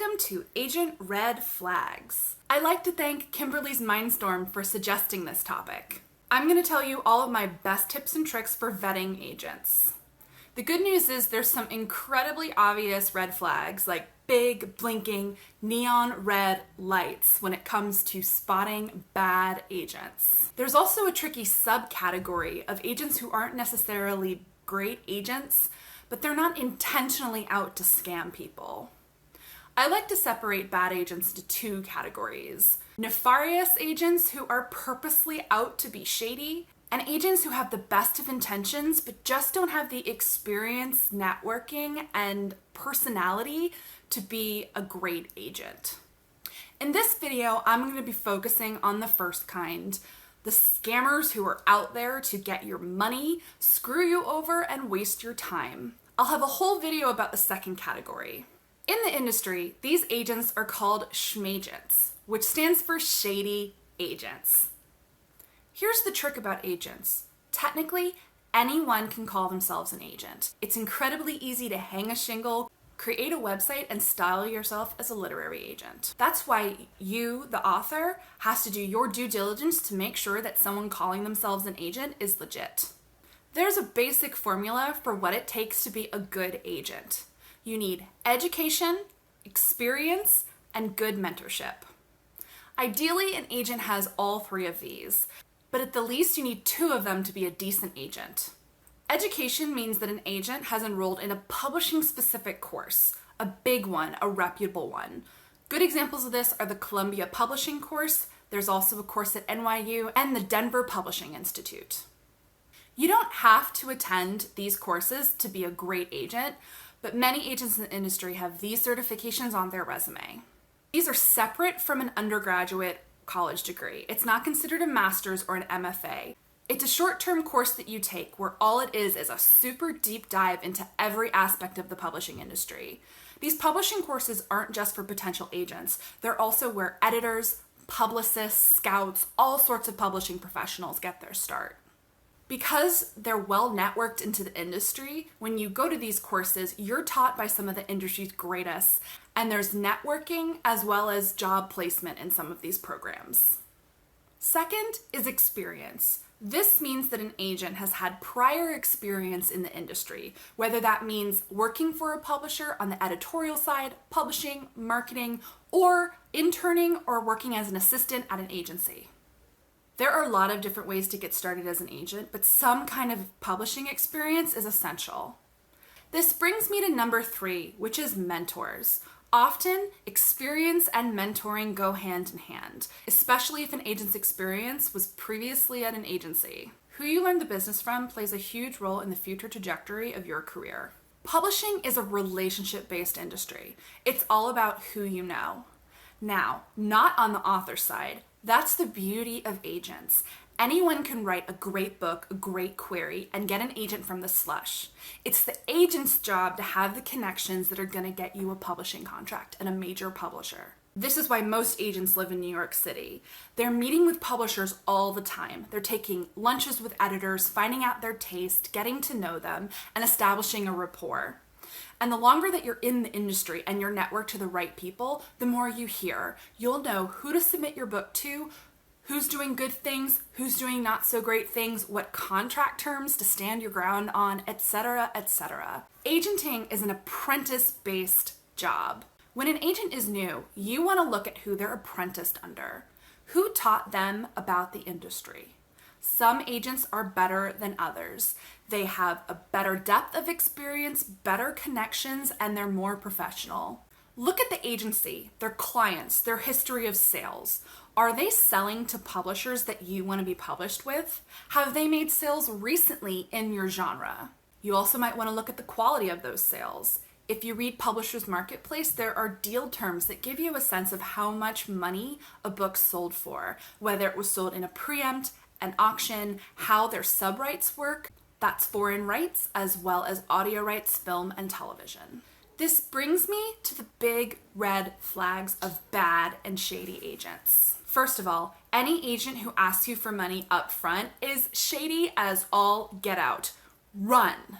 Welcome to Agent Red Flags. I'd like to thank Kimberly's Mindstorm for suggesting this topic. I'm going to tell you all of my best tips and tricks for vetting agents. The good news is there's some incredibly obvious red flags, like big, blinking, neon red lights when it comes to spotting bad agents. There's also a tricky subcategory of agents who aren't necessarily great agents, but they're not intentionally out to scam people. I like to separate bad agents into two categories: nefarious agents who are purposely out to be shady, and agents who have the best of intentions but just don't have the experience, networking, and personality to be a great agent. In this video, I'm going to be focusing on the first kind, the scammers who are out there to get your money, screw you over, and waste your time. I'll have a whole video about the second category. In the industry, these agents are called schmagents, which stands for shady agents. Here's the trick about agents. Technically, anyone can call themselves an agent. It's incredibly easy to hang a shingle, create a website, and style yourself as a literary agent. That's why you, the author, has to do your due diligence to make sure that someone calling themselves an agent is legit. There's a basic formula for what it takes to be a good agent. You need education, experience, and good mentorship. Ideally, an agent has all three of these, but at the least you need two of them to be a decent agent. Education means that an agent has enrolled in a publishing-specific course, a big one, a reputable one. Good examples of this are the Columbia Publishing course. There's also a course at NYU and the Denver Publishing Institute. You don't have to attend these courses to be a great agent, but many agents in the industry have these certifications on their resume. These are separate from an undergraduate college degree. It's not considered a master's or an MFA. It's a short-term course that you take where all it is a super deep dive into every aspect of the publishing industry. These publishing courses aren't just for potential agents. They're also where editors, publicists, scouts, all sorts of publishing professionals get their start. Because they're well networked into the industry, when you go to these courses, you're taught by some of the industry's greatest, and there's networking as well as job placement in some of these programs. Second is experience. This means that an agent has had prior experience in the industry, whether that means working for a publisher on the editorial side, publishing, marketing, or interning or working as an assistant at an agency. There are a lot of different ways to get started as an agent, but some kind of publishing experience is essential. This brings me to number 3, which is mentors. Often, experience and mentoring go hand in hand, especially if an agent's experience was previously at an agency. Who you learn the business from plays a huge role in the future trajectory of your career. Publishing is a relationship-based industry. It's all about who you know. Now, not on the author side. That's the beauty of agents. Anyone can write a great book, a great query, and get an agent from the slush. It's the agent's job to have the connections that are going to get you a publishing contract and a major publisher. This is why most agents live in New York City. They're meeting with publishers all the time. They're taking lunches with editors, finding out their taste, getting to know them, and establishing a rapport. And the longer that you're in the industry and you're networked to the right people, the more you hear. You'll know who to submit your book to, who's doing good things, who's doing not so great things, what contract terms to stand your ground on, etc., etc. Agenting is an apprentice-based job. When an agent is new, you want to look at who they're apprenticed under. Who taught them about the industry? Some agents are better than others. They have a better depth of experience, better connections, and they're more professional. Look at the agency, their clients, their history of sales. Are they selling to publishers that you want to be published with? Have they made sales recently in your genre? You also might want to look at the quality of those sales. If you read Publishers Marketplace, there are deal terms that give you a sense of how much money a book sold for, whether it was sold in a preempt, an auction, how their subrights work. That's foreign rights as well as audio rights, film, and television. This brings me to the big red flags of bad and shady agents. First of all, any agent who asks you for money up front is shady as all get out. Run.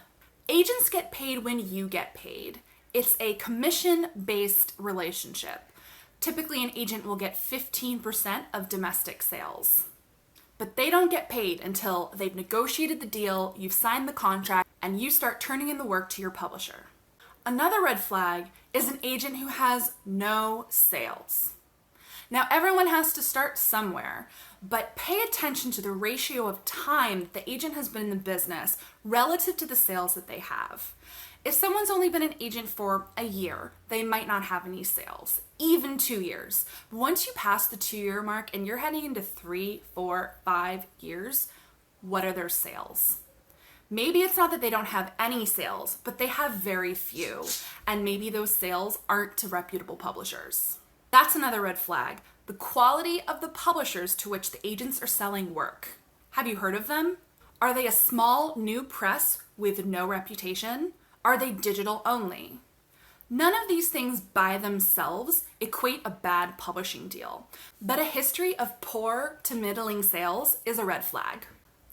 Agents get paid when you get paid. It's a commission-based relationship. Typically, an agent will get 15% of domestic sales. But they don't get paid until they've negotiated the deal, you've signed the contract, and you start turning in the work to your publisher. Another red flag is an agent who has no sales. Now, everyone has to start somewhere, but pay attention to the ratio of time that the agent has been in the business relative to the sales that they have. If someone's only been an agent for a year, they might not have any sales, even 2 years. But once you pass the 2-year mark and you're heading into 3, 4, 5 years, what are their sales? Maybe it's not that they don't have any sales, but they have very few, and maybe those sales aren't to reputable publishers. That's another red flag, the quality of the publishers to which the agents are selling work. Have you heard of them? Are they a small new press with no reputation? Are they digital only? None of these things by themselves equate a bad publishing deal, but a history of poor to middling sales is a red flag.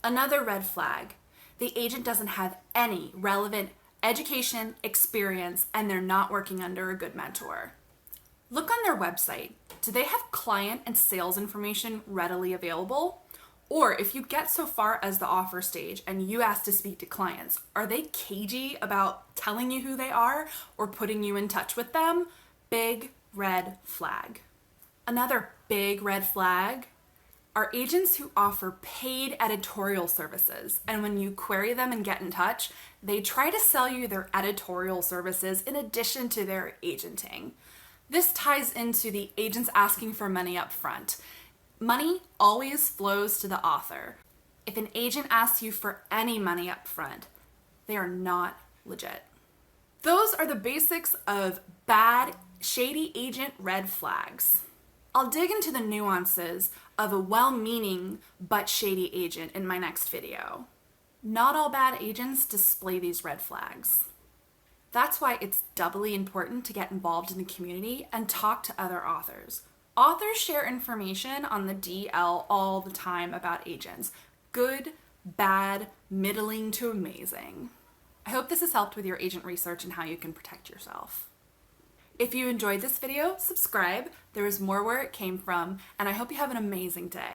Another red flag, the agent doesn't have any relevant education, experience, and they're not working under a good mentor. Look on their website. Do they have client and sales information readily available? Or if you get so far as the offer stage and you ask to speak to clients, are they cagey about telling you who they are or putting you in touch with them? Big red flag. Another big red flag are agents who offer paid editorial services. And when you query them and get in touch, they try to sell you their editorial services in addition to their agenting. This ties into the agents asking for money up front. Money always flows to the author. If an agent asks you for any money up front, they are not legit. Those are the basics of bad, shady agent red flags. I'll dig into the nuances of a well-meaning but shady agent in my next video. Not all bad agents display these red flags. That's why it's doubly important to get involved in the community and talk to other authors. Authors share information on the DL all the time about agents. Good, bad, middling to amazing. I hope this has helped with your agent research and how you can protect yourself. If you enjoyed this video, subscribe. There is more where it came from, and I hope you have an amazing day.